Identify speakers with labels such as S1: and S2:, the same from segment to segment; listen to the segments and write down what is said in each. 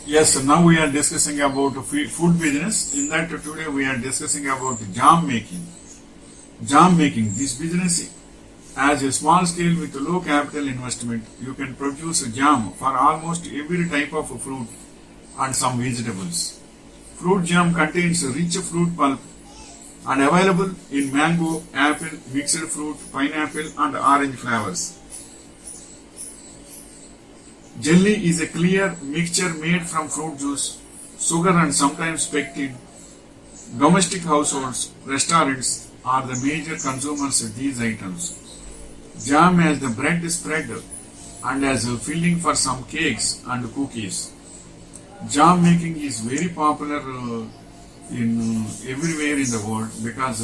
S1: Yes, so now we are discussing about food business. In that today we are discussing about jam making. Jam making, this business as a small scale with low capital investment, you can produce jam for almost every type of fruit and some vegetables. Fruit jam contains rich fruit pulp and available in mango, apple, mixed fruit, pineapple and orange flavors. Jelly is a clear mixture made from fruit juice, sugar and sometimes pectin. Domestic households, restaurants are the major consumers of these items. Jam as the bread spread and as a filling for some cakes and cookies. Jam making is very popular in everywhere in the world because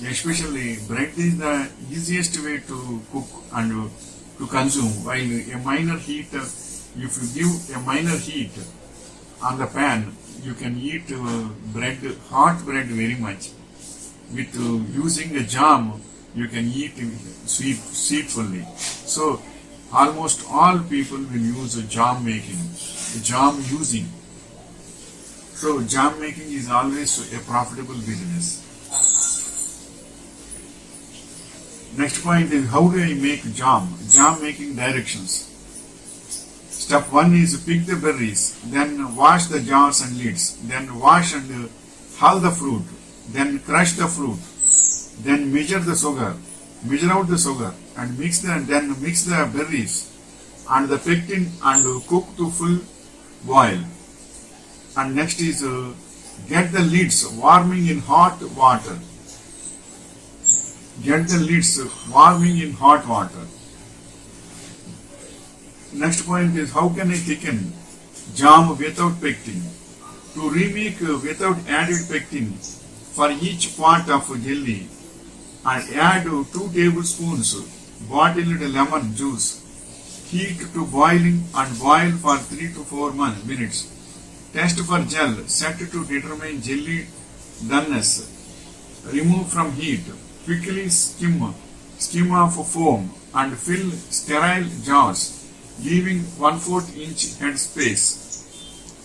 S1: especially bread is the easiest way to cook and to consume, while a minor heat, if you give a minor heat on the pan, you can eat bread, hot bread very much. With using a jam, you can eat sweetfully. So almost all people will use jam making, jam using. So jam making is always a profitable business. Next point is, how do I make jam? Jam making directions. Step 1 is pick the berries, then wash the jars and lids, then wash and hull the fruit, then crush the fruit, then measure out the sugar and then mix the berries and the pectin and cook to full boil. And next is get the lids warming in hot water. Get the lids warming in hot water. Next point is, how can I thicken jam without pectin? To remake without added pectin, for each part of jelly and add 2 tablespoons bottled lemon juice. Heat to boiling and boil for 3 to 4 minutes. Test for gel, set to determine jelly doneness. Remove from heat. Quickly skim off foam and fill sterile jars, leaving 1/4 inch head space.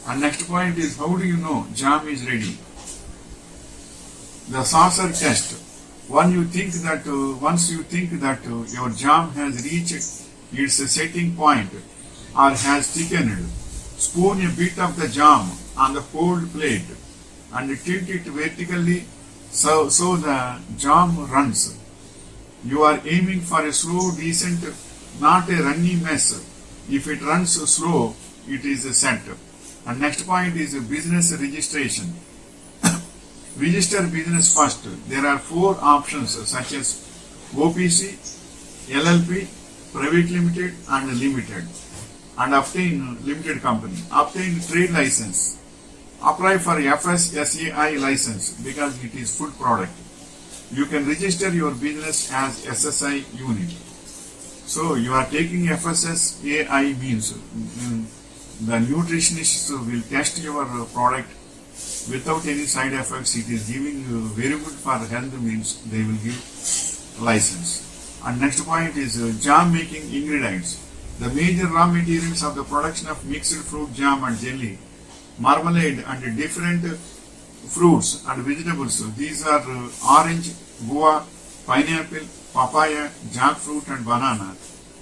S1: And next point is, how do you know jam is ready? The saucer test. Once you think that your jam has reached its setting point or has thickened, spoon a bit of the jam on the cold plate and tilt it vertically so the jam runs. You are aiming for a slow, decent, not a runny mess. If it runs slow, it is set. And next point is business registration. Register business first. There are 4 options such as OPC, LLP, private limited and limited. And obtain limited company. Obtain trade license. Apply for FSSAI license because it is food product. You can register your business as SSI unit. So you are taking FSSAI means the nutritionists will test your product without any side effects. It is giving very good for health means they will give license. And next point is jam making ingredients. The major raw materials of the production of mixed fruit jam and jelly, marmalade and different fruits and vegetables. These are orange, guava, pineapple, papaya, jackfruit and banana.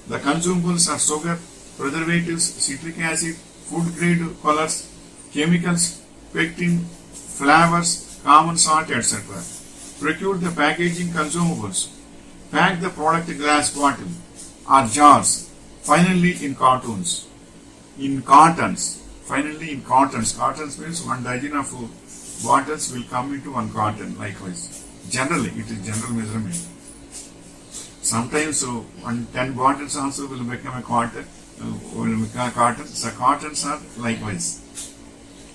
S1: The consumables are sugar, preservatives, citric acid, food grade colors, chemicals, pectin, flavors, common salt, etc. Procure the packaging consumables. Pack the product in glass bottle or jars. Finally in cartons. Finally in cartons. Cartons means 1 dozen of bottles will come into 1 carton likewise. Generally, it is general measurement. Sometimes 10 bottles also will become a carton. So cartons are likewise.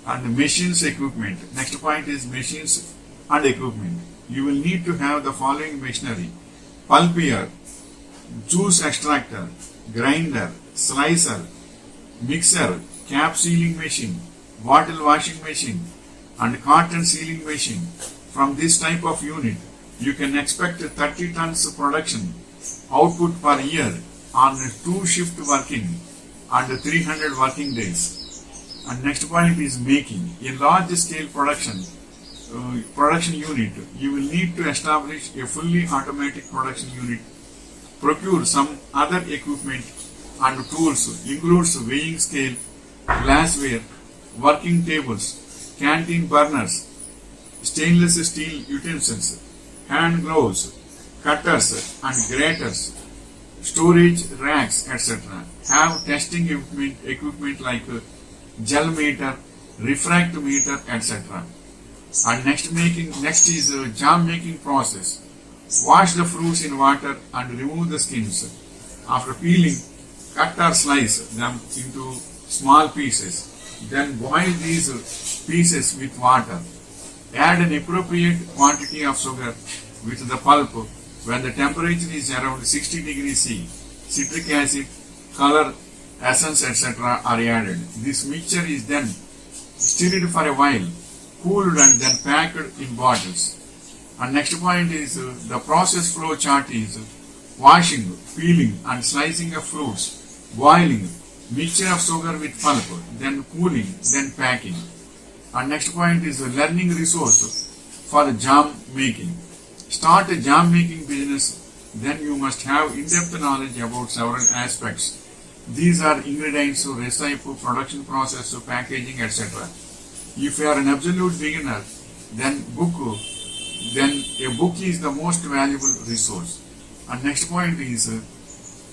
S1: And machines, equipment. Next point is machines and equipment. You will need to have the following machinery: pulpier, juice extractor, grinder, slicer, mixer, cap sealing machine, bottle washing machine, and carton sealing machine. From this type of unit, you can expect 30 tons production output per year on 2 shift working and 300 working days. And next point is making. In large scale production unit, you will need to establish a fully automatic production unit, procure some other equipment and tools, includes weighing scale, glassware, working tables, canteen burners, stainless steel utensils, hand gloves, cutters and graters, storage racks, etc. Have testing equipment like gel meter, refractometer, etc. And next is jam making process. Wash the fruits in water and remove the skins. After peeling, cut or slice them into small pieces. Then boil these pieces with water. Add an appropriate quantity of sugar with the pulp when the temperature is around 60 degrees C. Citric acid, color, essence, etc. are added. This mixture is then stirred for a while, cooled and then packed in bottles. And next point is the process flow chart is washing, peeling and slicing of fruits, boiling, mixture of sugar with pulp, then cooling, then packing. And next point is the learning resource for the jam making. Start a jam making business, then you must have in-depth knowledge about several aspects. These are ingredients, recipe, production process, packaging, etc. If you are an absolute beginner, then a book is the most valuable resource. And next point is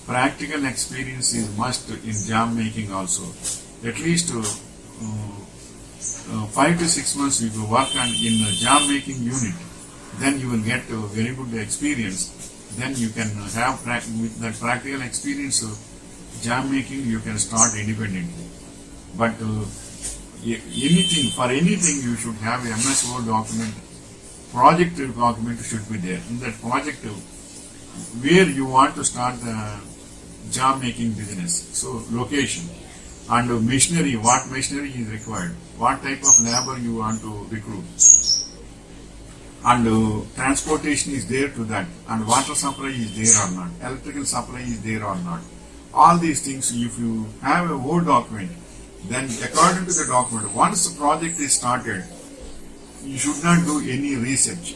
S1: practical experience is must in jam making also. At least 5 to 6 months you will work in a jam making unit, then you will get a very good experience. Then you can have with that practical experience jam making you can start independently. But anything you should have a MS Word document, project document should be there. In that project where you want to start the jam making business. So location and machinery, what machinery is required, what type of labor you want to recruit, and transportation is there to that, and water supply is there or not, electrical supply is there or not. All these things, if you have a Word document, then according to the document, once the project is started, you should not do any research.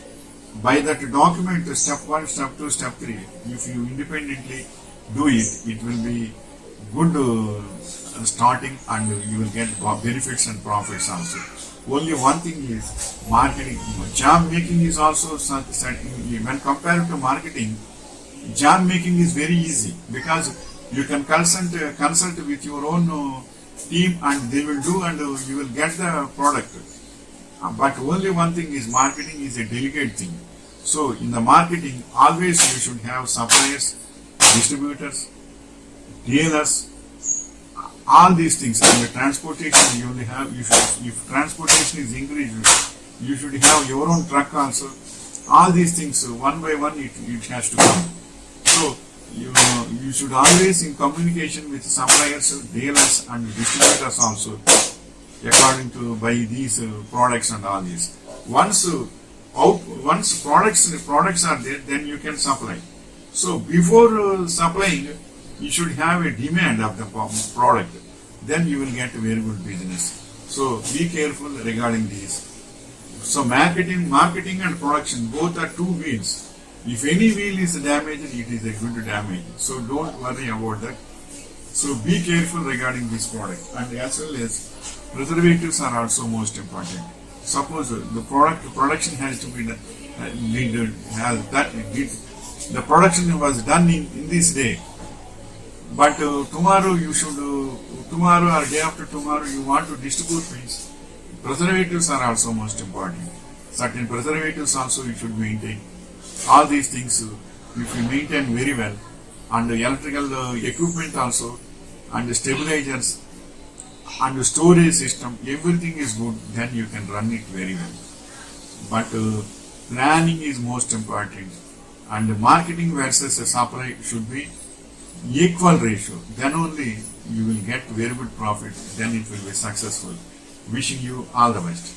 S1: By that document, step 1, step 2, step 3, if you independently do it, it will be good starting and you will get benefits and profits also. Only one thing is marketing. Jam making is also when compared to marketing, jam making is very easy because you can consult with your own team and they will do and you will get the product. But only one thing is marketing is a delicate thing. So in the marketing, always you should have suppliers, distributors, dealers, all these things. And the transportation you only have, if transportation is increased, you should have your own truck also. All these things, one by one, it has to come. So you should always in communication with suppliers, dealers and distributors also, according to buy these products and all this. Once products are there, then you can supply. So before supplying, you should have a demand of the product. Then you will get a very good business. So be careful regarding these. So marketing and production, both are two wheels. If any wheel is damaged, it is a good damage. So don't worry about that. So be careful regarding this product. And as well as preservatives are also most important. Suppose the production has to be done, the production was done in this day, but tomorrow or day after tomorrow you want to distribute means preservatives are also most important. Certain preservatives also you should maintain. All these things if you maintain very well, and the electrical equipment also, and the stabilizers and the storage system, everything is good, then you can run it very well. But planning is most important, and the marketing versus the supply should be equal ratio. Then only you will get very good profit, then it will be successful. Wishing you all the best.